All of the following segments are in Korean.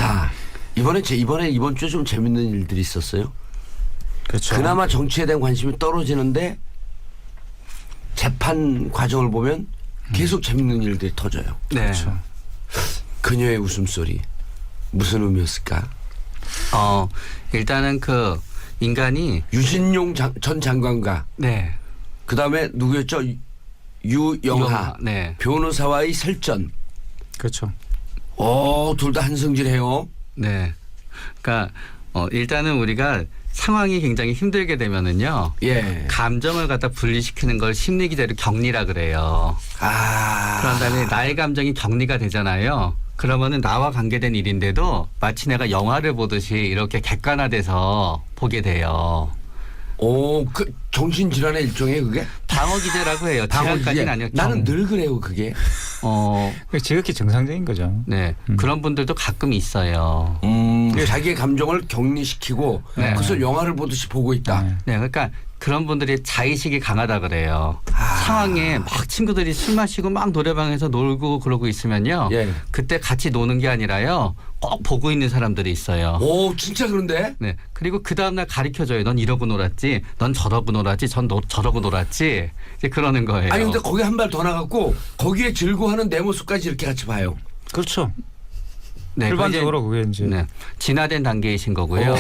자, 이번 주에 좀 재밌는 일들이 있었어요. 그렇죠. 그나마 정치에 대한 관심이 떨어지는데 재판 과정을 보면 계속 재밌는 일들이 터져요. 네. 그렇죠. 그녀의 웃음소리 무슨 의미였을까? 일단은 그 인간이 유진용 전 장관과 네. 그다음에 누구였죠? 유영하 네. 변호사와의 설전. 그렇죠. 둘 다 한승질해요. 네. 그러니까 일단은 우리가 상황이 굉장히 힘들게 되면은요. 예. 감정을 갖다 분리시키는 걸 심리 기제로 격리라 그래요. 그런 다음에 나의 감정이 격리가 되잖아요. 그러면은 나와 관계된 일인데도 마치 내가 영화를 보듯이 이렇게 객관화돼서 보게 돼요. 그 정신질환의 일종의 그게? 방어 기제라고 해요. 질환까지는 아니요. 나는 늘 그래요, 그게. 지극히 정상적인 거죠. 네. 그런 분들도 가끔 있어요. 자기의 감정을 격리시키고 네. 그것을 영화를 보듯이 보고 있다. 네. 그러니까 그런 분들이 자의식이 강하다 그래요. 상황에 막 친구들이 술 마시고 막 노래방에서 놀고 그러고 있으면요. 예. 그때 같이 노는 게 아니라요. 꼭 보고 있는 사람들이 있어요. 진짜 그런데? 네. 그리고 그 다음날 가르쳐줘요. 넌 이러고 놀았지. 넌 저러고 놀았지. 저러고 놀았지. 이제 그러는 거예요. 아니 근데 거기 한 발 더 나갔고 거기에 즐거워하는 내 모습까지 이렇게 같이 봐요. 그렇죠. 네, 일반적으로 그게 이제 네, 진화된 단계이신 거고요.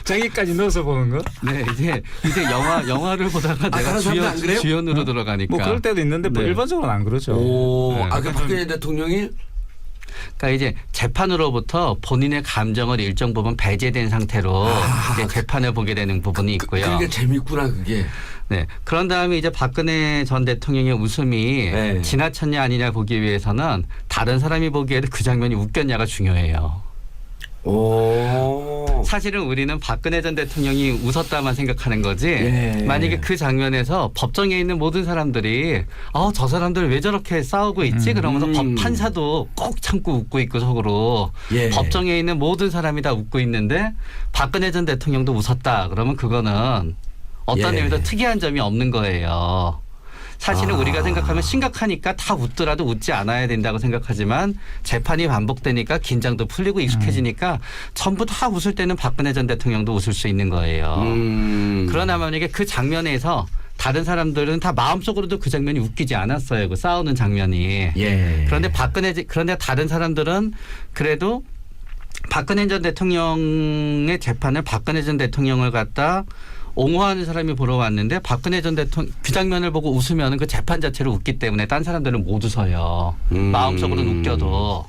자기까지 넣어서 보는 거? 네, 이제 영화를 보다가 내가 다른 사람들 안 그래요? 주연으로 들어가니까. 뭐 그럴 때도 있는데 뭐 네. 일반적으로는 안 그러죠. 네. 그 박근혜 대통령이 그러니까 이제 재판으로부터 본인의 감정을 일정 부분 배제된 상태로 이제 재판을 보게 되는 부분이 있고요. 그게 재밌구나 그게. 네. 그런 다음에 이제 박근혜 전 대통령의 웃음이 네. 지나쳤냐 아니냐 보기 위해서는 다른 사람이 보기에도 그 장면이 웃겼냐가 중요해요. 사실은 우리는 박근혜 전 대통령이 웃었다만 생각하는 거지. 예. 만약에 그 장면에서 법정에 있는 모든 사람들이 저 사람들 왜 저렇게 싸우고 있지? 그러면서 판사도 꼭 참고 웃고 있고 속으로 예. 법정에 있는 모든 사람이 다 웃고 있는데 박근혜 전 대통령도 웃었다. 그러면 그거는 어떤 예. 의미도 특이한 점이 없는 거예요. 사실은 우리가 생각하면 심각하니까 다 웃더라도 웃지 않아야 된다고 생각하지만 재판이 반복되니까 긴장도 풀리고 익숙해지니까 전부 다 웃을 때는 박근혜 전 대통령도 웃을 수 있는 거예요. 그러나 만약에 그 장면에서 다른 사람들은 다 마음속으로도 그 장면이 웃기지 않았어요. 그 싸우는 장면이. 예. 그런데 다른 사람들은 그래도 박근혜 전 대통령의 재판을 박근혜 전 대통령을 갖다 옹호하는 사람이 보러 왔는데 박근혜 전 대통령 그 장면을 보고 웃으면 그 재판 자체를 웃기 때문에 딴 사람들은 못 웃어요. 마음속으로는 웃겨도.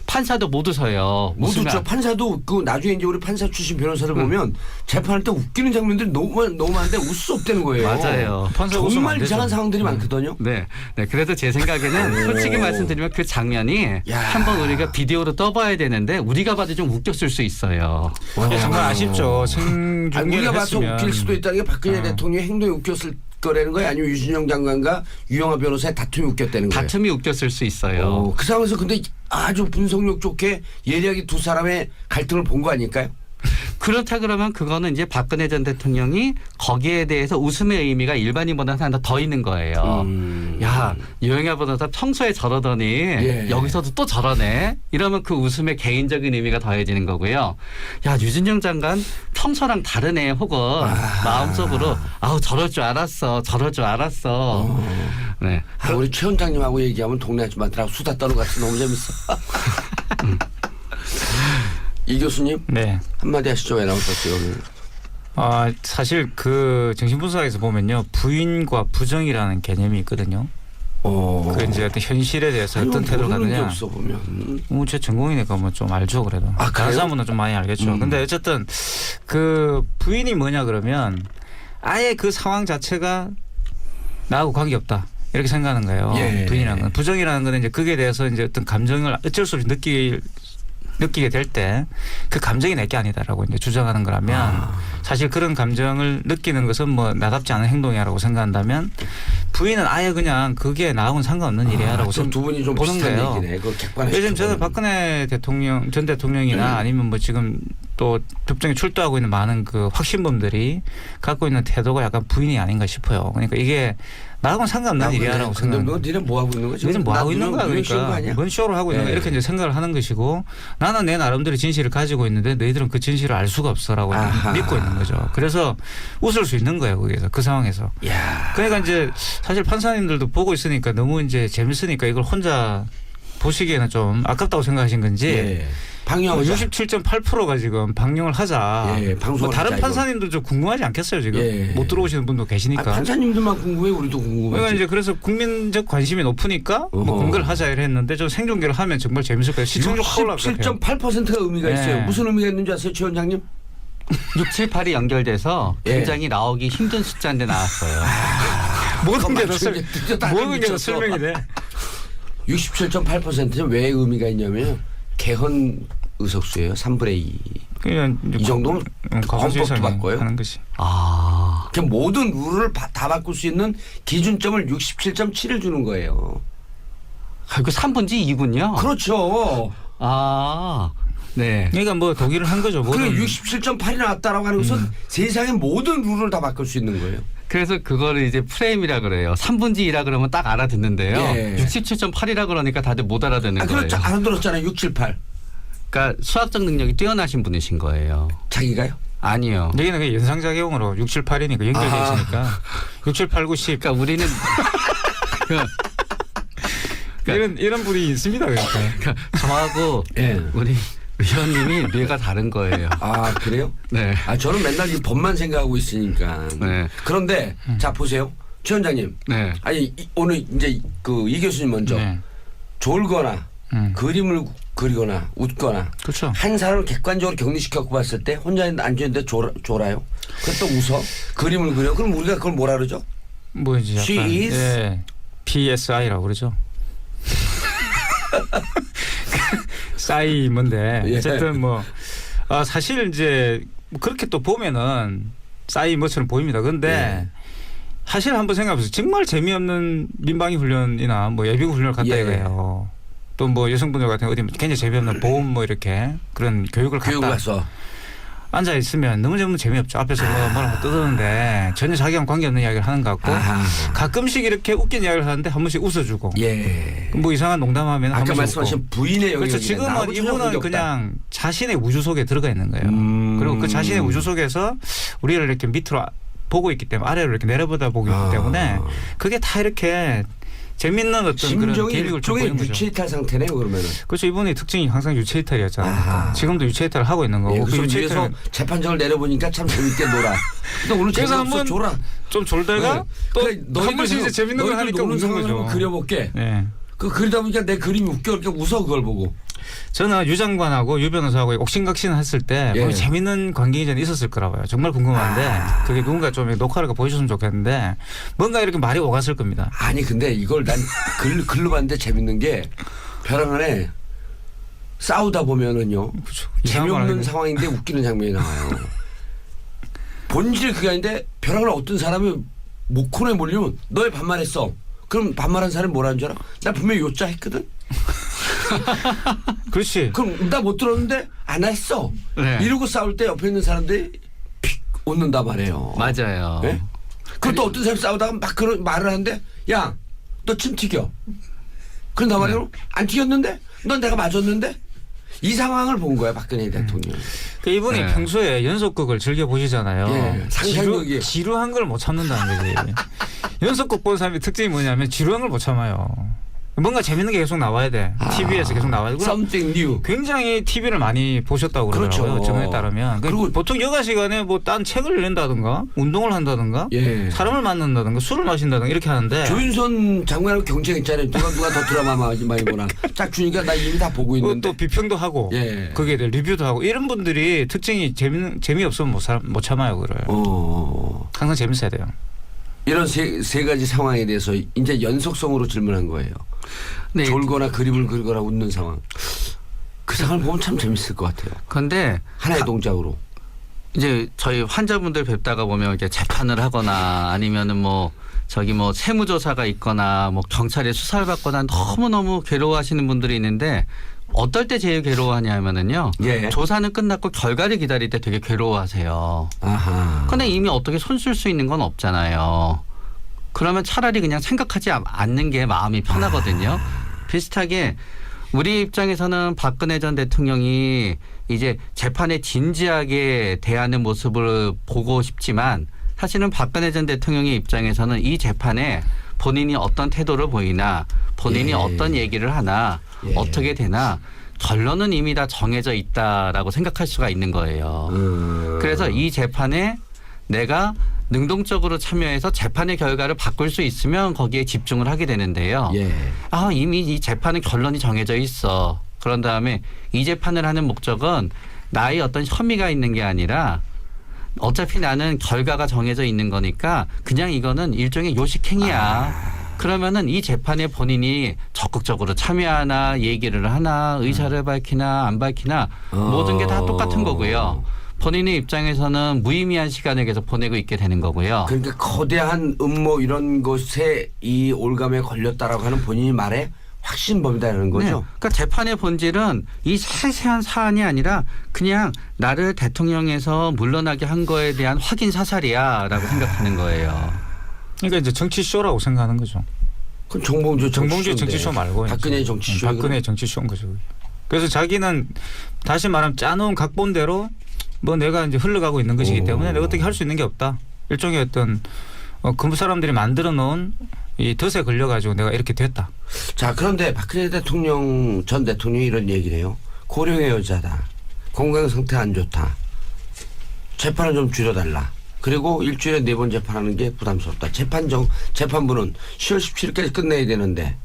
판사도 못 웃어요. 못 웃죠. 판사도 웃고 나중에 이제 우리 판사 출신 변호사를 보면 재판할 때 웃기는 장면들이 너무 많은데 웃을 수 없다는 거예요. 맞아요. 판사 웃으면 정말 안 되죠. 이상한 상황들이 많거든요. 네. 그래서 제 생각에는 솔직히 말씀드리면 그 장면이 한번 우리가 비디오로 떠봐야 되는데 우리가 봐도 좀 웃겼을 수 있어요. 정말 아쉽죠. 우리가 생중계를 봐서 했으면. 웃길 수도 있다는 게 박근혜 대통령의 행동이 웃겼을 거라는 거예요? 아니면 유진영 장관과 유영하 변호사의 다툼이 웃겼다는 거예요? 다툼이 웃겼을 수 있어요. 그 상황에서 근데 아주 분석력 좋게 예리하게 두 사람의 갈등을 본 거 아닐까요? 그렇다 그러면 그거는 이제 박근혜 전 대통령이 거기에 대해서 웃음의 의미가 일반인보다는 하나 더 있는 거예요. 야, 유영하 변호사 평소에 저러더니 예. 여기서도 또 저러네. 이러면 그 웃음의 개인적인 의미가 더해지는 거고요. 야, 유진영 장관 평소랑 다르네. 혹은 마음속으로 저럴 줄 알았어. 네. 우리 최 원장님하고 얘기하면 동네 아줌마들하고 수다 떠는 것 같아 너무 재밌어. 이 교수님 네. 한마디 하시죠. 왜 나오셨어요 오늘? 사실 그 정신분석에서 보면요. 부인과 부정이라는 개념이 있거든요. 그 이제 어떤 현실에 대해서 어떤 태도를 갖느냐. 없어 보면. 제 전공이니까 뭐 좀 알죠 그래도. 그래요? 다른 사람은 좀 많이 알겠죠. 근데 어쨌든 그 부인이 뭐냐 그러면 아예 그 상황 자체가 나하고 관계 없다. 이렇게 생각하는 거예요. 예. 부인이라는 건. 부정이라는 건 이제 그게 대해서 이제 어떤 감정을 어쩔 수 없이 느끼게 될 때 그 감정이 내게 아니다라고 이제 주장하는 거라면 사실 그런 감정을 느끼는 것은 뭐 나답지 않은 행동이라고 생각한다면 부인은 아예 그냥 그게 나하고는 상관없는 일이야라고 두 분이 좀 보는 비슷한 거예요. 얘기네. 그걸 객관화시켜 요즘 저는 박근혜 전 대통령이나 아니면 뭐 지금 또 법정에 출두하고 있는 많은 그 확신범들이 갖고 있는 태도가 약간 부인이 아닌가 싶어요. 그러니까 이게 나하고는 상관없는 일이야라고 근데 생각합니다. 너 니네 뭐 하고 있는 거지? 지금 뭐 하고 있는 거야 눈을 씌운 거 그러니까 아니야? 뭔 쇼를 하고 있는 거야 예. 이렇게 이제 생각을 하는 것이고 나는 내 나름대로 진실을 가지고 있는데 너희들은 그 진실을 알 수가 없어라고 아하. 믿고 있는 거죠. 그래서 웃을 수 있는 거예요 거기서 그 상황에서. 야. 그러니까 이제 사실 판사님들도 보고 있으니까 너무 이제 재밌으니까 이걸 혼자 보시기에는 좀 아깝다고 생각하신 건지. 예. 방영하자. 67.8%가 지금 방영을 하자. 예, 방송을 뭐 다른 하자, 판사님들 좀 궁금하지 않겠어요 지금 예. 못 들어오시는 분도 계시니까. 판사님들만 궁금해 우리도 궁금하지. 그러니까 이제 그래서 국민적 관심이 높으니까 뭐 어허. 공개를 하자 이래 했는데 좀 생중계를 하면 정말 재밌을 거예요. 시청률 확 올라갈 것 같아요. 67.8%가 의미가 네. 있어요. 무슨 의미가 있는지 아세요, 최 원장님? 6, 7, 8이 연결돼서 예. 굉장히 나오기 힘든 숫자인데 나왔어요. 모든 게 다 맞추는 게 드디어 다 모든 게 다 미쳤어. 설명이 돼. 67.8%는 왜 의미가 있냐면 개헌 의석수예요. 3분의 2. 그냥 이 정도면 헌법도 바꿔요? 하는 것이. 아, 그 모든 룰을 다 바꿀 수 있는 기준점을 67.7을 주는 거예요. 그 3분지 2군요? 그렇죠. 아, 네. 그러니까 뭐 독일을 한 거죠. 그래 모든 67.8이 나왔다라고 하는 것은 세상의 모든 룰을 다 바꿀 수 있는 거예요. 그래서 그거를 이제 프레임이라 그래요. 3분지 2라 그러면 딱 알아듣는데요. 예. 67.8이라 그러니까 다들 못 알아듣는 거예요. 그렇죠. 알아들었잖아요. 678. 그러니까 수학적 능력이 뛰어나신 분이신 거예요. 자기가요? 아니요. 여기는 그 연상작용으로 6, 7, 8이니까 연결돼 아. 있으니까 6, 7, 8, 9, 10 그러니까 우리는 이런 분이 있습니다. 그러니까. 그러니까 저하고 예. 우리 의원님이 뇌가 다른 거예요. 아 그래요? 네. 아 저는 맨날 이 법만 생각하고 있으니까. 네. 그런데 자 보세요, 최 원장님. 네. 아니 오늘 이제 그 이 교수님 먼저 네. 졸거나 그림을 그리거나 웃거나 그렇죠. 한 사람을 객관적으로 격리시켜서 봤을 때 혼자 앉아있는데 졸아요. 그래 또 웃어. 그림을 그려. 그럼 우리가 그걸 뭐라 그러죠? 뭐 이제 She 약간 is? 예, PSI라고 그러죠. 싸이 뭔데 예. 어쨌든 뭐 사실 이제 그렇게 또 보면은 싸이 뭐처럼 보입니다. 근데 예. 사실 한번 생각해보세요. 정말 재미없는 민방위 훈련이나 뭐 예비군 훈련을 갔다 예. 이거예요. 또 뭐 여성분들 같은 어디 굉장히 재미없는 보험 뭐 이렇게 그런 교육을 교육을 갔다 가서. 앉아 있으면 너무 재미없죠. 앞에서 뭐라고 떠드는데 전혀 자기랑 관계없는 이야기를 하는 것 같고 아하. 가끔씩 이렇게 웃긴 이야기를 하는데 한 번씩 웃어주고 예. 뭐 이상한 농담하면 한 아까 번씩 말씀하신 웃고. 부인의 영역이 그렇죠. 지금은 이분은 그냥 자신의 우주 속에 들어가 있는 거예요. 그리고 그 자신의 우주 속에서 우리를 이렇게 밑으로 보고 있기 때문에 아래로 이렇게 내려보다 보기 때문에 그게 다 이렇게 재밌는 어떤 그런 심정이 계획을 좀 일종의 보이는 거죠. 유체이탈 상태네요. 그러면은. 그렇죠. 이분의 특징이 항상 유체이탈이었잖아요. 아하. 지금도 유체이탈을 하고 있는 거고. 예, 그 그래서 위에서 유체이탈은 재판장을 내려보니까 참 재밌게 놀아. 근데 오늘 그래서 재미없어 한번 졸아. 좀 졸다가 그래, 또 한 번씩 이제 재밌는 거 하니까 노는 웃는 상황을 거죠. 한번 그려볼게. 네. 그 그리다 보니까 내 그림이 웃겨. 그러니까 웃어 그걸 보고. 저는 유 장관하고 유 변호사하고 옥신각신 했을 때 예. 분명히 재밌는 관계이 전 있었을 거라 봐요. 정말 궁금한데 그게 누군가 좀 녹화를 보여줬으면 좋겠는데 뭔가 이렇게 말이 오갔을 겁니다. 아니 근데 이걸 난 글로 봤는데 재밌는 게 벼랑 안에 싸우다 보면은요. 그렇죠. 이상한 말 재미없는 하겠네. 상황인데 웃기는 장면이 나와요. 본질 그게 아닌데 벼랑 안에 어떤 사람이 목콘에 몰리면 너의 반말했어. 그럼 반말한 사람이 뭐라는 줄 알아? 나 분명히 요자 했거든. 그렇지. 그럼 나 못 들었는데 안 했어. 네. 이러고 싸울 때 옆에 있는 사람들이 픽 웃는단 말이에요. 맞아요. 네? 그럼 또 어떤 사람이 싸우다가 막 그런 말을 하는데 야, 너 침 튀겨. 그럼 나 말이야. 안 튀겼는데? 넌 내가 맞았는데? 이 상황을 본 거야 박근혜 대통령. 그 이분이 네. 평소에 연속극을 즐겨 보시잖아요. 예, 상상력이. 지루한 걸 못 참는다는 거지. 연속극 보는 사람의 특징이 뭐냐면 지루한 걸 못 참아요. 뭔가 재밌는 게 계속 나와야 돼. TV에서 계속 나와야 돼. Something new. 굉장히 TV를 많이 보셨다고 그러더라고요. 그렇죠. 정에 따르면. 그리고 보통 여가 시간에 뭐 딴 책을 읽는다든가 운동을 한다든가 예. 사람을 만난다든가 술을 마신다든가 이렇게 하는데 조윤선 장관하고 경쟁했잖아요. 누가 더 드라마 많이 보나. 짝 주니까 나 이미 다 보고 있는데. 또 비평도 하고 예. 거기에 대해 리뷰도 하고 이런 분들이 특징이 재미없으면 못 참아요. 그걸. 항상 재밌어야 돼요. 이런 세 가지 상황에 대해서 이제 연속성으로 질문한 거예요. 네. 졸거나 그림을 그리거나 웃는 상황. 그 상황을 보면 참 재밌을 것 같아요. 그런데 하나의 동작으로. 이제 저희 환자분들 뵙다가 보면 이렇게 재판을 하거나 아니면은 뭐 저기 뭐 세무조사가 있거나 뭐 경찰에 수사를 받거나 너무너무 괴로워하시는 분들이 있는데 어떨 때 제일 괴로워하냐면은요. 예. 조사는 끝났고 결과를 기다릴 때 되게 괴로워하세요. 아하. 근데 이미 어떻게 손 쓸 수 있는 건 없잖아요. 그러면 차라리 그냥 생각하지 않는 게 마음이 편하거든요. 비슷하게 우리 입장에서는 박근혜 전 대통령이 이제 재판에 진지하게 대하는 모습을 보고 싶지만 사실은 박근혜 전 대통령의 입장에서는 이 재판에 본인이 어떤 태도를 보이나 본인이 어떤 얘기를 하나 어떻게 되나 결론은 이미 다 정해져 있다라고 생각할 수가 있는 거예요. 그래서 이 재판에 내가 능동적으로 참여해서 재판의 결과를 바꿀 수 있으면 거기에 집중을 하게 되는데요. 이미 이 재판의 결론이 정해져 있어. 그런 다음에 이 재판을 하는 목적은 나의 어떤 혐의가 있는 게 아니라 어차피 나는 결과가 정해져 있는 거니까 그냥 이거는 일종의 요식행위야. 그러면은 이 재판에 본인이 적극적으로 참여하나 얘기를 하나 의사를 밝히나 안 밝히나 모든 게 다 똑같은 거고요. 본인의 입장에서는 무의미한 시간을 계속 보내고 있게 되는 거고요. 그러니까 거대한 음모 이런 것에 이 올감에 걸렸다라고 하는 본인이 말에 확신범이다라는 거죠. 네. 그러니까 재판의 본질은 이 세세한 사안이 아니라 그냥 나를 대통령에서 물러나게 한 거에 대한 확인 사살이야라고 생각하는 거예요. 그러니까 이제 정치쇼라고 생각하는 거죠. 그럼 정봉주 정치쇼 말고 박근혜 정치쇼. 박근혜 정치쇼인 거죠. 그래서 자기는 다시 말하면 짜놓은 각본대로 뭐 내가 이제 흘러가고 있는 것이기 때문에 내가 어떻게 할 수 있는 게 없다. 일종의 어떤 그 사람들이 만들어 놓은 이 덫에 걸려가지고 내가 이렇게 됐다. 자, 그런데 박근혜 대통령 전 대통령이 이런 얘기를 해요. 고령의 여자다. 건강 상태 안 좋다. 재판을 좀 줄여달라. 그리고 일주일에 4번 재판하는 게 부담스럽다. 재판부는 10월 17일까지 끝내야 되는데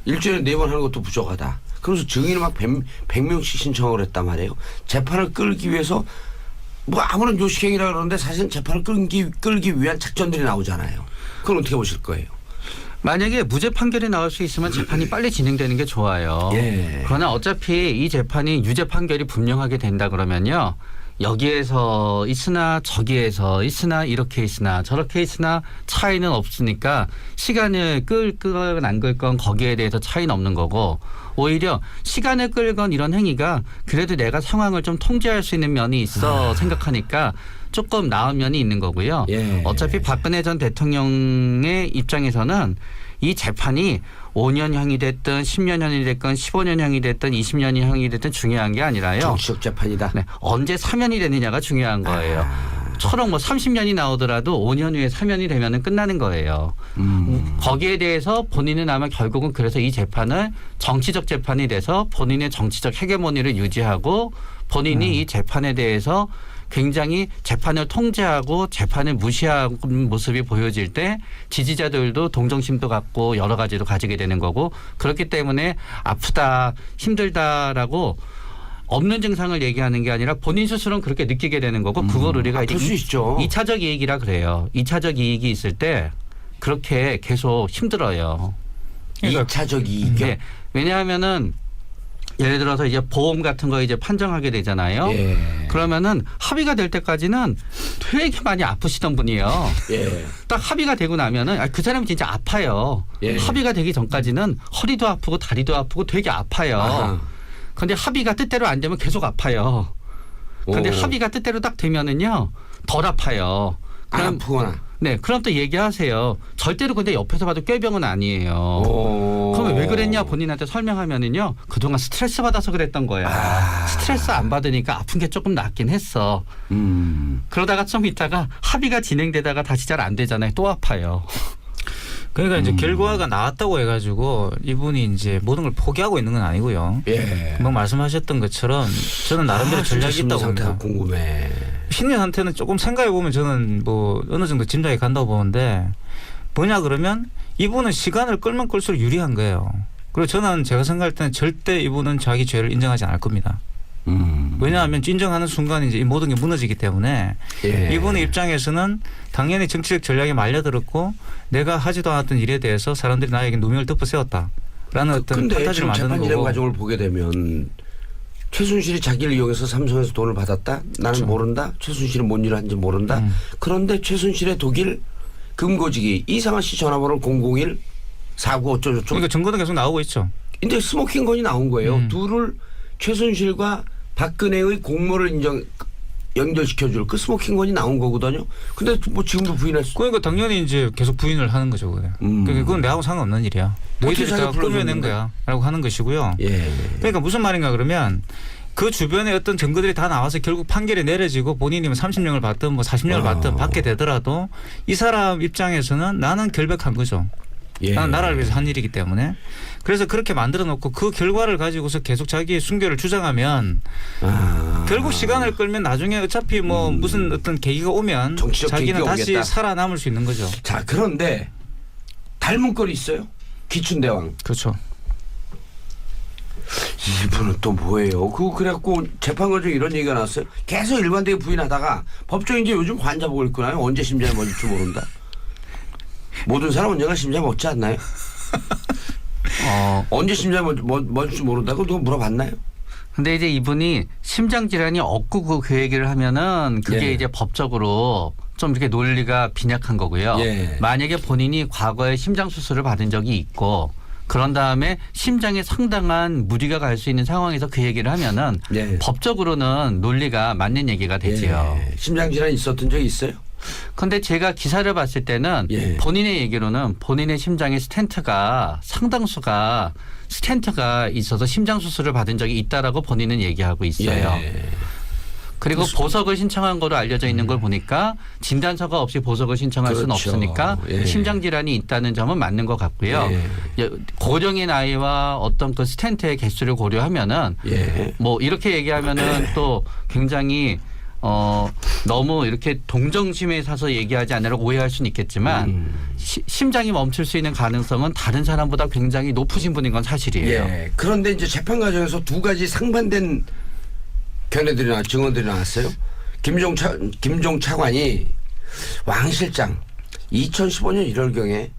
일주일에 4번 하는 것도 부족하다. 그러면서 증인을 막 100명씩 신청을 했단 말이에요. 재판을 끌기 위해서 뭐 아무런 요식행위라 그러는데 사실은 재판을 끌기 위한 작전들이 나오잖아요. 그건 어떻게 보실 거예요? 만약에 무죄 판결이 나올 수 있으면 재판이 빨리 진행되는 게 좋아요. 그러나 어차피 이 재판이 유죄 판결이 분명하게 된다 그러면요. 여기에서 있으나 저기에서 있으나 이렇게 있으나 저렇게 있으나 차이는 없으니까 시간을 끌건 안 끌건 거기에 대해서 차이는 없는 거고 오히려 시간을 끌건 이런 행위가 그래도 내가 상황을 좀 통제할 수 있는 면이 있어 생각하니까 조금 나은 면이 있는 거고요. 어차피 박근혜 전 대통령의 입장에서는 이 재판이 5년형이 됐든 10년형이 됐든 15년형이 됐든 20년형이 됐든 중요한 게 아니라요. 정치적 재판이다. 네, 언제 사면이 되느냐가 중요한 거예요. 초록 뭐 30년이 나오더라도 5년 후에 사면이 되면은 끝나는 거예요. 거기에 대해서 본인은 아마 결국은 그래서 이 재판을 정치적 재판이 돼서 본인의 정치적 헤게모니를 유지하고 본인이 이 재판에 대해서 굉장히 재판을 통제하고 재판을 무시하는 모습이 보여질 때 지지자들도 동정심도 갖고 여러 가지로 가지게 되는 거고 그렇기 때문에 아프다 힘들다라고 없는 증상을 얘기하는 게 아니라 본인 스스로는 그렇게 느끼게 되는 거고 그걸 우리가 이제 2차적 이익이라 그래요. 2차적 이익이 있을 때 그렇게 계속 힘들어요. 2차적 이익이요? 네. 왜냐하면은 예를 들어서 이제 보험 같은 거 이제 판정하게 되잖아요. 그러면은 합의가 될 때까지는 되게 많이 아프시던 분이에요. 딱 합의가 되고 나면은 그 사람이 진짜 아파요. 합의가 되기 전까지는 허리도 아프고 다리도 아프고 되게 아파요. 그런데 합의가 뜻대로 안 되면 계속 아파요. 그런데 합의가 뜻대로 딱 되면은요 덜 아파요. 안 아프거나. 네, 그럼 또 얘기하세요. 절대로 근데 옆에서 봐도 꾀병은 아니에요. 그러면 왜 그랬냐 본인한테 설명하면은요. 그동안 스트레스 받아서 그랬던 거야. 스트레스 안 받으니까 아픈 게 조금 낫긴 했어. 그러다가 좀 있다가 합의가 진행되다가 다시 잘 안 되잖아요. 또 아파요. 그러니까 이제 결과가 나왔다고 해가지고 이분이 이제 모든 걸 포기하고 있는 건 아니고요. 뭐 말씀하셨던 것처럼 저는 나름대로 전략이 있다고 봅니다. 궁금해. 심리 상태는 조금 생각해 보면 저는 뭐 어느 정도 짐작이 간다고 보는데 뭐냐 그러면 이분은 시간을 끌면 끌수록 유리한 거예요. 그리고 저는 제가 생각할 때는 절대 이분은 자기 죄를 인정하지 않을 겁니다. 왜냐하면 인정하는 순간 이제 이 모든 게 무너지기 때문에 이분의 입장에서는 당연히 정치적 전략에 말려들었고 내가 하지도 않았던 일에 대해서 사람들이 나에게 누명을 덮어세웠다라는 어떤 판타지를 만드는 재판 진행 거고. 과정을 보게 되면 최순실이 자기를 이용해서 삼성에서 돈을 받았다. 나는 그렇죠. 모른다. 최순실은 뭔 일을 하는지 모른다. 그런데 최순실의 독일 금고지기 이상한 씨 전화번호 001 49 어쩌고저쩌고. 그러니까 증거는 계속 나오고 있죠. 근데 스모킹건이 나온 거예요. 둘을 최순실과 박근혜의 공모를 연결시켜줄 그 스모킹 건이 나온 거거든요. 근데 뭐 지금도 부인할 수. 그러니까 당연히 이제 계속 부인을 하는 거죠. 그러니까 그건 내하고 상관없는 일이야. 너희들이 다 꾸며낸 거야라고 하는 것이고요. 예. 그러니까 무슨 말인가 그러면 그 주변에 어떤 증거들이 다 나와서 결국 판결이 내려지고 본인이 30년을 받든 뭐 40년을 받든 받게 되더라도 이 사람 입장에서는 나는 결백한 거죠. 예. 나는 나라를 위해서 한 일이기 때문에. 그래서 그렇게 만들어 놓고 그 결과를 가지고서 계속 자기의 순결을 주장하면 결국 시간을 끌면 나중에 어차피 뭐 무슨 어떤 계기가 오면 정치적 자기는 계기가 다시 오겠다. 살아남을 수 있는 거죠. 자, 그런데 닮은 꼴이 있어요. 기춘대왕. 그렇죠. 이분은 또 뭐예요? 그래갖고 재판 과정에 이런 얘기가 나왔어요. 계속 일관되게 부인하다가 법정에 이제 요즘 환자 보고 있구나요. 언제 심장이 멎을 줄 모른다. 모든 사람 언젠가 심장이 멎지 않나요? 언제 심장이 멎을 줄 모른다고 누가 물어봤나요? 근데 이제 이분이 심장 질환이 없고 그 얘기를 하면은 그게 예. 이제 법적으로 좀 이렇게 논리가 빈약한 거고요. 예. 만약에 본인이 과거에 심장 수술을 받은 적이 있고 그런 다음에 심장에 상당한 무리가 갈 수 있는 상황에서 그 얘기를 하면은 예. 법적으로는 논리가 맞는 얘기가 되지요. 예. 심장 질환이 있었던 적이 있어요? 근데 제가 기사를 봤을 때는 예. 본인의 얘기로는 본인의 심장에 스텐트가 상당수가 스텐트가 있어서 심장 수술을 받은 적이 있다라고 본인은 얘기하고 있어요. 예. 그리고 보석을 신청한 거로 알려져 있는 걸 보니까 진단서가 없이 보석을 신청할 수는 그렇죠. 없으니까 예. 심장 질환이 있다는 점은 맞는 것 같고요. 예. 고령의 나이와 어떤 그 스텐트의 개수를 고려하면은 예. 뭐 이렇게 얘기하면은 또 굉장히 너무 이렇게 동정심에 사서 얘기하지 않으려고 오해할 수는 있겠지만 심장이 멈출 수 있는 가능성은 다른 사람보다 굉장히 높으신 분인 건 사실이에요. 예. 그런데 이제 재판 과정에서 두 가지 상반된 견해들이나 증언들이 나왔어요. 김종 차관이 왕 실장 2015년 1월경에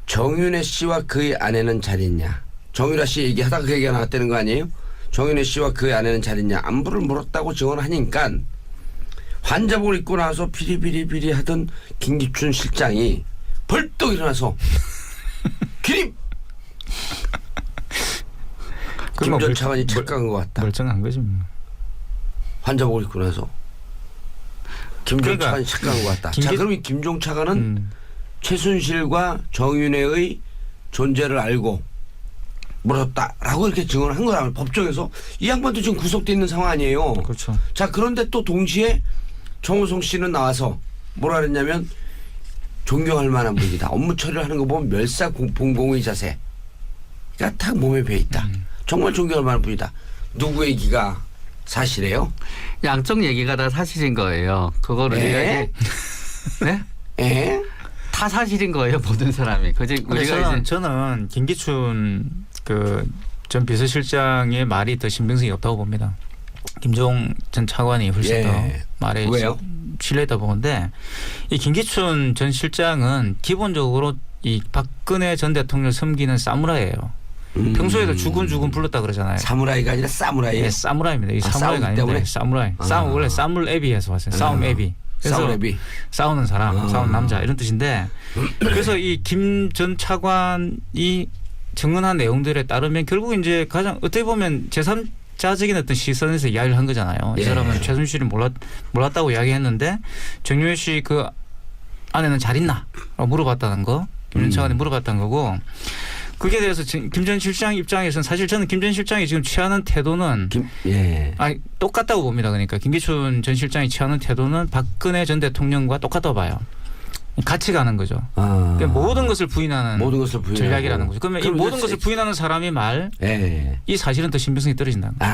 정윤회 씨와 그의 아내는 잘 있냐. 정윤아 씨 얘기하다가 그 얘기가 나왔다는 거 아니에요? 정윤회 씨와 그의 아내는 잘 있냐. 안부를 물었다고 증언하니까 환자복을 입고 나서 비리비리비리 하던 김기춘 실장이 벌떡 일어나서 기립! 김 전 차관이 착각한 것 같다. 멀쩡한 거지. 뭐. 환자복을 입고 나서 김종 그러니까 차관이 착각한 것 같다. 자, 그럼 이 김종 차관은 최순실과 정윤회의 존재를 알고 물었다라고 이렇게 증언을 한 거라면 법정에서 이 양반도 지금 구속돼 있는 상황 아니에요. 그렇죠. 자, 그런데 또 동시에 정호성 씨는 나와서 뭐라 그랬냐면 존경할 만한 분이다. 업무 처리를 하는 거 보면 멸사봉공의 자세가 딱 몸에 배 있다. 정말 존경할 만한 분이다. 누구 얘기가 사실이에요? 양쪽 얘기가 다 사실인 거예요. 그거를 우리가 이제 네? 에? 다 사실인 거예요. 모든 사람이. 그지 우리가 이제 저는 김기춘 그 전 비서실장의 말이 더 신빙성이 없다고 봅니다. 김종 전 차관이 훨씬 예. 더 말에 왜요? 신뢰했다 보는데 이 김기춘 전 실장은 기본적으로 이 박근혜 전 대통령을 섬기는 사무라이예요. 평소에도 주군주군 불렀다 그러잖아요. 사무라이가 아니라 사무라이. 예, 사무라이입니다. 이 사무라이가 싸우기 아닌데 때문에? 사무라이. 싸움 원래 싸물 애비에서 왔어요. 싸움 애비. 그래서 싸움애비. 싸우는 사람, 싸우는 남자 이런 뜻인데 그래서 이 김 전 차관이 증언한 내용들에 따르면 결국 이제 가장 어떻게 보면 제3자적인 어떤 시선에서 이야기를 한 거잖아요. 이 예. 사람은 최순실이 몰랐다고 이야기했는데 정윤회 씨 그 아내는 잘 있나? 라고 물어봤다는 거. 김 전 차관이 물어봤다는 거고 그게 대해서 김 전 실장 입장에서는 사실 저는 김 전 실장이 지금 취하는 태도는 예. 아니 똑같다고 봅니다. 그러니까 김기춘 전 실장이 취하는 태도는 박근혜 전 대통령과 똑같다고 봐요. 같이 가는 거죠. 그러니까 모든 것을 부인하는 모든 것을 부인하고. 전략이라는 거죠. 그러면 이 모든 것을 부인하는 사람이 말, 예. 이 사실은 더 신빙성이 떨어진다는 거죠.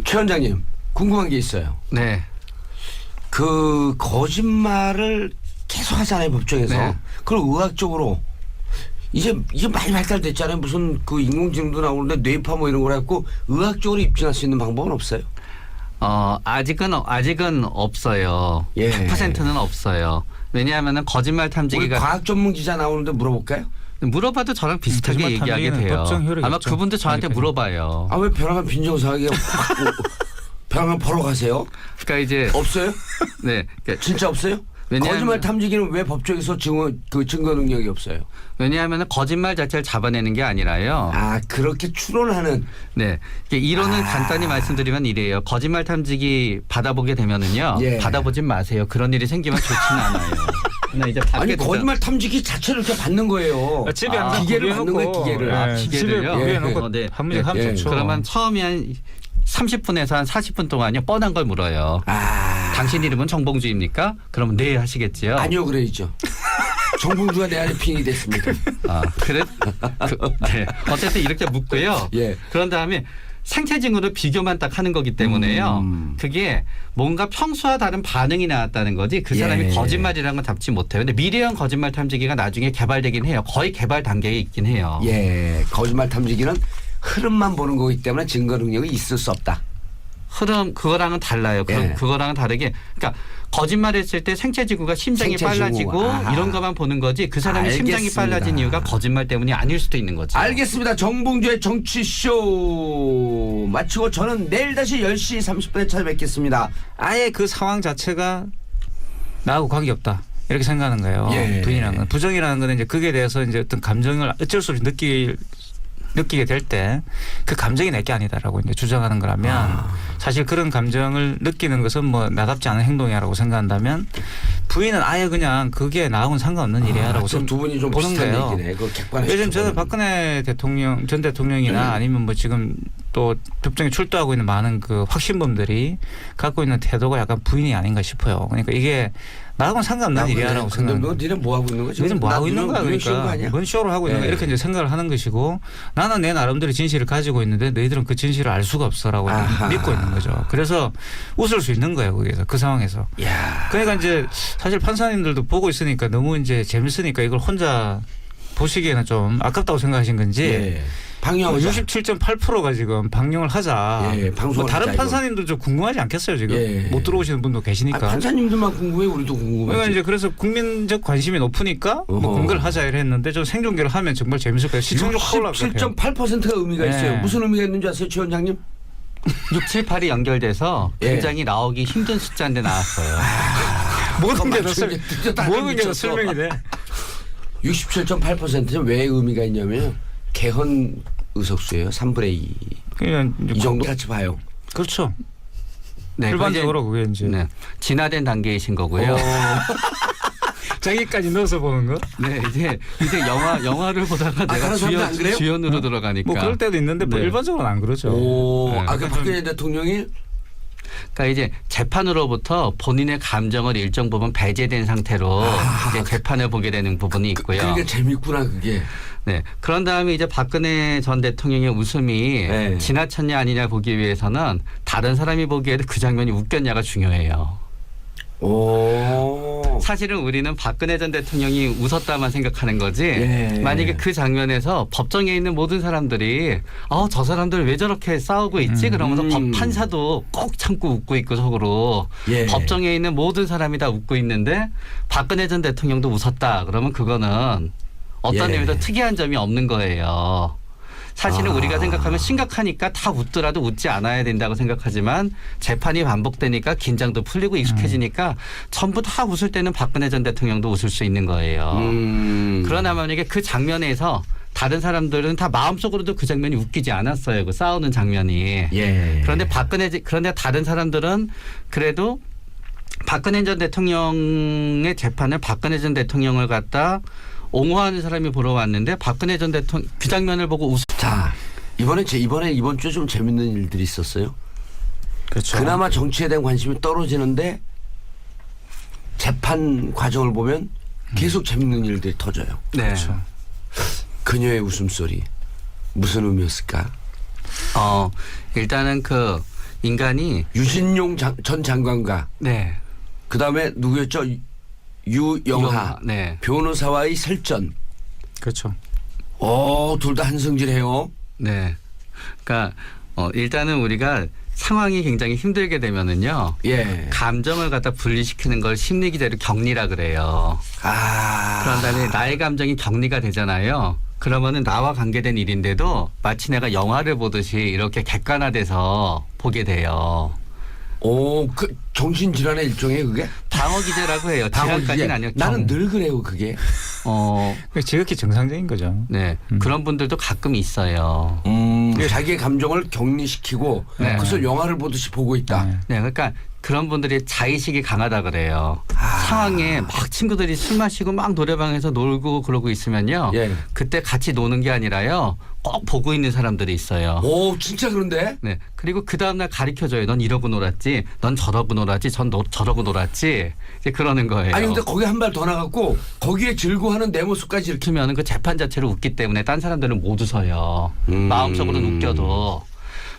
최 원장님 궁금한 게 있어요. 네. 그 거짓말을 계속 하잖아요 법정에서. 네. 그걸 의학적으로 이제 많이 발달됐잖아요. 무슨 그 인공지능도 나오는데 뇌파 뭐 이런 걸 해갖고 의학적으로 입증할 수 있는 방법은 없어요? 아직은 없어요. 예. 100%는 없어요. 왜냐하면은 거짓말 우리 탐지기가 과학 전문 기자 나오는데 물어볼까요? 물어봐도 저랑 비슷하게 거짓말 얘기하게 탐지기는 돼요. 법정 효력이 아마 있죠. 그분도 저한테 아직까지. 물어봐요. 아, 왜 벼랑간 빈정상하게 벼랑간 보러 가세요? 그러니까 이제 없어요? 네, 그러니까 진짜 없어요? 거짓말 탐지기는 왜 법정에서 증거 능력이 없어요? 왜냐하면 거짓말 자체를 잡아내는 게 아니라요. 아, 그렇게 추론하는. 네. 이게 이론은 간단히 말씀드리면 이래요. 거짓말 탐지기 받아보게 되면은요. 예. 받아보진 마세요. 그런 일이 생기면 좋지는 않아요. 나 이제 아니, 거짓말 탐지기 자체를 이렇게 받는 거예요. 집에 항상 기계를 받는 거예요, 구비해놓고, 기계를. 아, 기계를요? 집에 구비해놓고 예. 네. 한 문제 하면 예. 좋죠. 그러면 처음에 한 30분에서 한 40분 동안요. 뻔한 걸 물어요. 당신 이름은 정봉주입니까? 그러면 네 하시겠지요. 아니요, 그래야죠. 정봉주가 내 안에 빙이 됐습니다. 아, 그래? 네. 어쨌든 이렇게 묻고요. 예. 그런 다음에 생체증으로 비교만 딱 하는 거기 때문에요. 그게 뭔가 평소와 다른 반응이 나왔다는 거지 그 사람이 예. 거짓말이라는 건 잡지 못해요. 근데 미래형 거짓말 탐지기가 나중에 개발되긴 해요. 거의 개발 단계에 있긴 해요. 예. 거짓말 탐지기는 흐름만 보는 거기 때문에 증거 능력이 있을 수 없다. 흐름 그거랑은 달라요. 예. 그거랑은 다르게 그러니까 거짓말했을 때 생체지구가 심장이 생체지구. 빨라지고 아하. 이런 것만 보는 거지 그 사람이 심장이 알겠습니다. 빨라진 이유가 거짓말 때문이 아닐 수도 있는 거죠. 알겠습니다. 정봉주의 정치쇼 마치고 저는 내일 다시 10시 30분에 찾아뵙겠습니다. 아예 그 상황 자체가 나하고 관계없다. 이렇게 생각하는 거예요. 예. 부인이라는 건. 부정이라는 건 이제 그게 대해서 이제 어떤 감정을 어쩔 수 없이 느끼게 될 때 그 감정이 내게 아니다라고 이제 주장하는 거라면 사실 그런 감정을 느끼는 것은 뭐 나답지 않은 행동이라고 생각한다면 부인은 아예 그냥 그게 나하고는 상관없는 일이야라고 두 분이 좀 보는 비슷한 거예요. 얘기네. 그거 객관해서 요즘 저는 보면. 박근혜 대통령 전 대통령이나 아니면 뭐 지금 또 법정에 출두하고 있는 많은 그 확신범들이 갖고 있는 태도가 약간 부인이 아닌가 싶어요. 그러니까 이게 나하고는 상관없는 일이야라고 근데 생각합니다. 너 니네 뭐 하고 있는 거지? 지금 뭐 하고 있는 거야 눈 씌운 거 그러니까 아니야? 뭔 쇼를 하고 있는 거야 예. 이렇게 이제 생각을 하는 것이고 나는 내 나름대로 진실을 가지고 있는데 너희들은 그 진실을 알 수가 없어라고 아하. 믿고 있는 거죠. 그래서 웃을 수 있는 거예요 거기서 그 상황에서. 야. 그러니까 이제 사실 판사님들도 보고 있으니까 너무 이제 재밌으니까 이걸 혼자 보시기에는 좀 아깝다고 생각하신 건지. 예. 방영하자. 67.8%가 지금 방영을 하자. 예, 방송을 뭐 다른 하자, 이거. 판사님도 좀 궁금하지 않겠어요 지금 예. 못 들어오시는 분도 계시니까. 판사님들만 궁금해, 우리도 궁금해. 그러니까 이제 그래서 국민적 관심이 높으니까 뭐 어허. 공개를 하자 이래 했는데 좀 생중계를 하면 정말 재밌을 거예요. 시청률 확 올라갈 것 같아요. 67.8%가 의미가 네. 있어요. 무슨 의미가 있는지 아세요, 최 원장님? 6, 7, 8이 연결돼서 예. 굉장히 나오기 힘든 숫자인데 나왔어요. 모든 게 다 맞추는 게 드디어 다 모든 게 다 미쳤어. 설명이 돼. 67.8%는 왜 의미가 있냐면 개헌 의석수예요. 3분의 2. 그냥 이제 이 정도 같이 봐요. 그렇죠. 네, 일반적으로 그게 이제 네, 진화된 단계이신 거고요. 자기까지 넣어서 보는 거. 네, 이제 영화를 보다가 내가 다른 사람들 안 그래요? 주연으로 들어가니까. 뭐 그럴 때도 있는데 뭐 네. 일반적으로는 안 그렇죠. 오, 네. 아까 박근혜 대통령이 그러니까 이제 재판으로부터 본인의 감정을 일정 부분 배제된 상태로 이제 재판을 보게 되는 부분이 있고요. 그러니까 재밌구나 그게. 네. 그런 다음에 이제 박근혜 전 대통령의 웃음이 네. 지나쳤냐 아니냐 보기 위해서는 다른 사람이 보기에도 그 장면이 웃겼냐가 중요해요. 오. 사실은 우리는 박근혜 전 대통령이 웃었다만 생각하는 거지. 예. 만약에 그 장면에서 법정에 있는 모든 사람들이 저 사람들 왜 저렇게 싸우고 있지? 그러면서 법 판사도 꼭 참고 웃고 있고 속으로 예. 법정에 있는 모든 사람이 다 웃고 있는데 박근혜 전 대통령도 웃었다. 그러면 그거는 어떤 예. 의미도 특이한 점이 없는 거예요. 사실은 아. 우리가 생각하면 심각하니까 다 웃더라도 웃지 않아야 된다고 생각하지만 재판이 반복되니까 긴장도 풀리고 익숙해지니까 전부 다 웃을 때는 박근혜 전 대통령도 웃을 수 있는 거예요. 그러나 만약에 그 장면에서 다른 사람들은 다 마음속으로도 그 장면이 웃기지 않았어요. 그 싸우는 장면이. 예. 그런데 다른 사람들은 그래도 박근혜 전 대통령의 재판을 박근혜 전 대통령을 갖다 옹호하는 사람이 보러 왔는데 박근혜 전 대통령 그 장면을 보고 자, 이번 주에 좀 재밌는 일들이 있었어요. 그렇죠. 그나마 정치에 대한 관심이 떨어지는데 재판 과정을 보면 계속 재밌는 일들이 터져요. 네. 그렇죠. 그녀의 웃음소리 무슨 의미였을까? 일단은 그 인간이 유진용 전 장관과 네. 그다음에 누구였죠? 유영하 네. 변호사와의 설전. 그렇죠. 둘 다 한승질해요. 네. 그러니까 일단은 우리가 상황이 굉장히 힘들게 되면은요. 예. 감정을 갖다 분리시키는 걸 심리 기제로 격리라 그래요. 그런 다음에 나의 감정이 격리가 되잖아요. 그러면은 나와 관계된 일인데도 마치 내가 영화를 보듯이 이렇게 객관화돼서 보게 돼요. 오, 그 정신질환의 일종이에요, 그게? 방어기제라고 해요. 질환까지는 아니요. 나는 늘 그래요, 그게. 지극히 정상적인 거죠. 네. 그런 분들도 가끔 있어요. 자기의 감정을 격리시키고 네. 그것을 영화를 보듯이 보고 있다. 네. 네, 그러니까 그런 분들이 자의식이 강하다 그래요. 상황에 막 친구들이 술 마시고 막 노래방에서 놀고 그러고 있으면요. 예. 그때 같이 노는 게 아니라요. 꼭 보고 있는 사람들이 있어요. 오, 진짜 그런데? 네. 그리고 그 다음날 가르쳐줘요. 넌 이러고 놀았지. 넌 저러고 놀았지. 저러고 놀았지. 이제 그러는 거예요. 아니, 근데 거기 한 발 더 나갔고 거기에 즐거워하는 내 모습까지 이렇게. 그러면 그 재판 자체를 웃기 때문에 딴 사람들은 못 웃어요. 마음속으로는 웃겨도.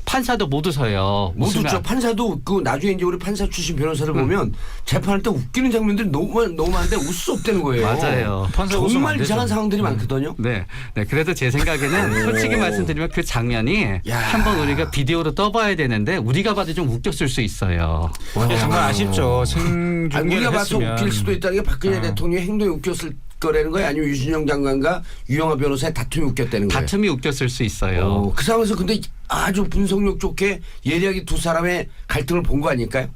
판사도 못 웃어요. 못 웃으면 웃죠. 판사도 웃고 나중에 이제 우리 판사 출신 변호사를 보면 재판할 때 웃기는 장면들이 너무 많은데 웃을 수 없다는 거예요. 맞아요. 판사 웃으면 안 정말 되죠. 이상한 상황들이 많거든요. 네. 네. 그래서 제 생각에는 솔직히 말씀드리면 그 장면이 야. 한번 우리가 비디오로 떠봐야 되는데 우리가 봐도 좀 웃겼을 수 있어요. 정말 아쉽죠. 아니, 우리가 생중계를 봐서 했으면. 웃길 수도 있다는 게 박근혜 대통령의 행동이 웃겼을 거라는 거예요? 아니면 유진영 장관과 유영하 변호사의 다툼이 웃겼다는 거예요? 다툼이 웃겼을 수 있어요. 그 상황에서 근데 아주 분석력 좋게 예리하게 두 사람의 갈등을 본 거 아닐까요?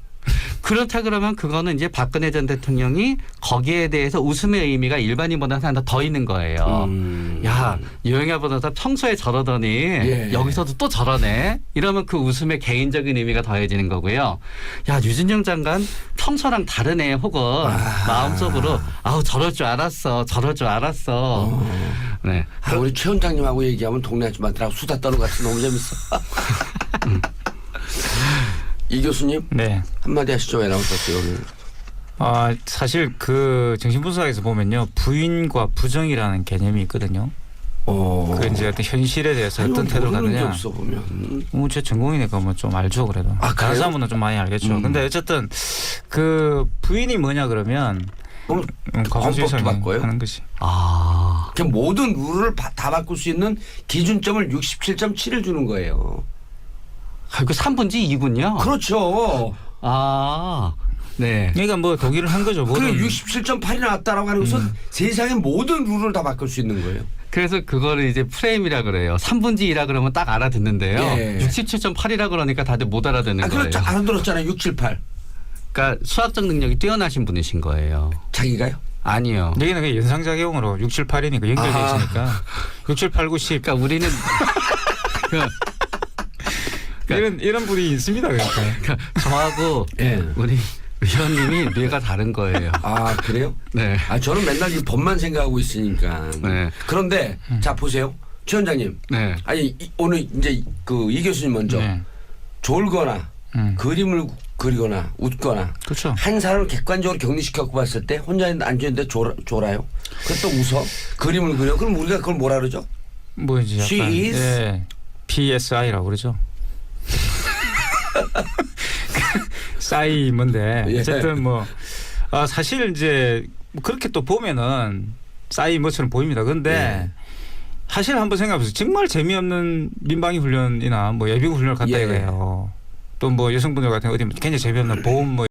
그렇다 그러면 그거는 이제 박근혜 전 대통령이 거기에 대해서 웃음의 의미가 일반인보다 하나 더 있는 거예요. 야, 유영하 변호사 평소에 저러더니 예. 여기서도 또 저러네. 이러면 그 웃음의 개인적인 의미가 더해지는 거고요. 야, 유진영 장관 평소랑 다르네. 혹은 마음속으로 아우 저럴 줄 알았어. 저럴 줄 알았어. 네. 우리 최 원장님하고 얘기하면 동네 아줌마들하고 수다 떠는 것 같이 너무 재밌어. 이 교수님 네. 한마디 하시죠. 왜 나오셨어요 오늘? 사실 그 정신분석에서 보면요. 부인과 부정이라는 개념이 있거든요. 그 이제 어떤 현실에 대해서 어떤 태도를 모르는 게 갖느냐. 없어 보면. 제 전공이니까 뭐 좀 알죠 그래도. 아, 그래요? 다른 사람은 좀 많이 알겠죠. 근데 어쨌든 그 부인이 뭐냐 그러면 그럼 과거주의성이 헌법도 바꿔요? 하는 것이. 그 모든 룰을 다 바꿀 수 있는 기준점을 67.7을 주는 거예요. 그 3분지 2군요? 그렇죠. 네. 그러니까 뭐 독일을 한 거죠. 그리고 모든 67.8이 나왔다라고 하는 것은 세상의 모든 룰을 다 바꿀 수 있는 거예요. 그래서 그거를 이제 프레임이라 그래요. 3분지 2라 그러면 딱 알아듣는데요. 예. 67.8이라 그러니까 다들 못 알아듣는 거예요. 그렇죠. 알아들었잖아요. 678. 그러니까 수학적 능력이 뛰어나신 분이신 거예요. 자기가요? 아니요. 여기는 그 연상작용으로 6, 7, 8이니까 연결돼 있으니까 6, 7, 8, 9, 10. 그러니까 우리는 이런 분이 있습니다. 그러니까. 저하고 예. 우리 의원님이 뇌가 다른 거예요. 아, 그래요? 네. 저는 맨날 이 법만 생각하고 있으니까. 네. 그런데 자 보세요. 최 원장님. 네. 아니 오늘 이제 그 이 교수님 먼저 네. 졸거나 그림을 그리거나 웃거나 그렇죠. 한 사람을 객관적으로 격리시켜서 봤을 때 혼자 앉아있는데 졸아요. 그래서 또 웃어. 그림을 그려. 그럼 우리가 그걸 뭐라 그러죠? 뭐지? She is? PSI라고 그러죠. 싸이 뭔데 예. 어쨌든 뭐 사실 이제 그렇게 또 보면은 싸이 뭐처럼 보입니다. 근데 예. 사실 한번 생각해보세요. 정말 재미없는 민방위 훈련이나 뭐 예비군 훈련을 갔다 예. 이거예요. 또 뭐 여성분들 같은 어디 굉장히 재미없는 보험 뭐